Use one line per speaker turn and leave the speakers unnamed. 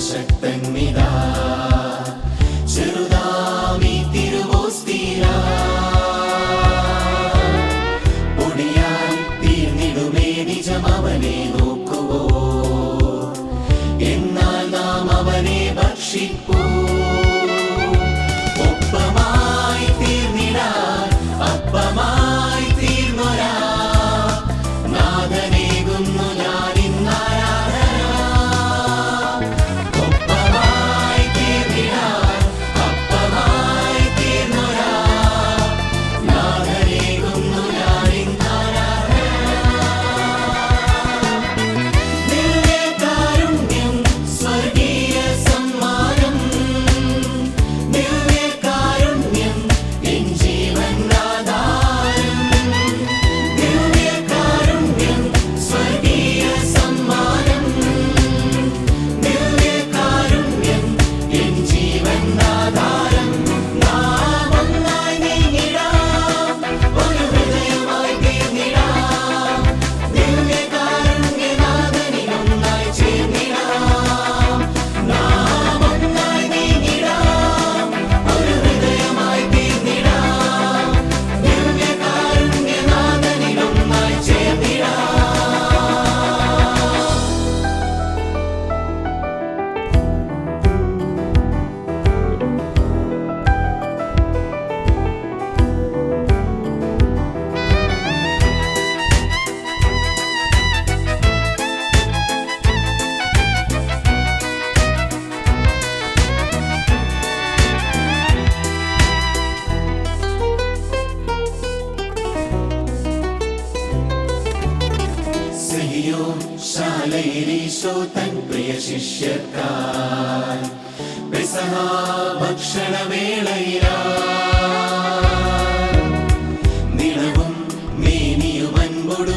സർവശക്തന്മിതാ ചെറുതാമി തിരുവോസ്തീര പൊടിയായി തീർന്നിടുമേ നിജം അവനെ നോക്കുവോ എന്നാൽ നാം അവനെ ഭക്ഷിപ്പൂ ഒപ്പമായി തീർന്നിടാൻ അപ്പമായി തീർന്നൊരാ നാഥനേകുന്നു ഞാൻ ഇന്നാരാധന ഒപ്പമായി തീർന്നിടാൻ അപ്പമായി തീർന്നൊരാ നാഥനേകുന്നു ഞാൻ ഇന്നാരാധന ദിവ്യകാരുണ്യം സ്വർഗീയ സമ്മാനം ദിവ്യകാരുണ്യം എൻ ജീവൻ ആധാരം ദിവ്യകാരുണ്യം സ്വർഗീയ സമ്മാനം ദിവ്യകാരുണ്യം എൻ ജീവൻ ആധാരം നാം ഒന്നായി നീങ്ങിടാം ഒരു ഹൃദയമായി തീർന്നിടാം ദിവ്യകാരുണ്യനാഥനിൽ ഒന്നായി ചേർന്നിടാം നാം ഒന്നായി നീങ്ങിടാം ഒരു ഹൃദയമായി തീർന്നിടാം ദിവ്യകാരുണ്യനാഥനിൽ ഒന്നായി ചേർന്നിടാം സിഹിയോൻ ശാലയിൽ ഈശോ തൻ പ്രിയ ശിഷ്യർക്കായി പെസഹ ഭക്ഷണവേളയിലായി നിളവും മേനിയും അൻപൊടു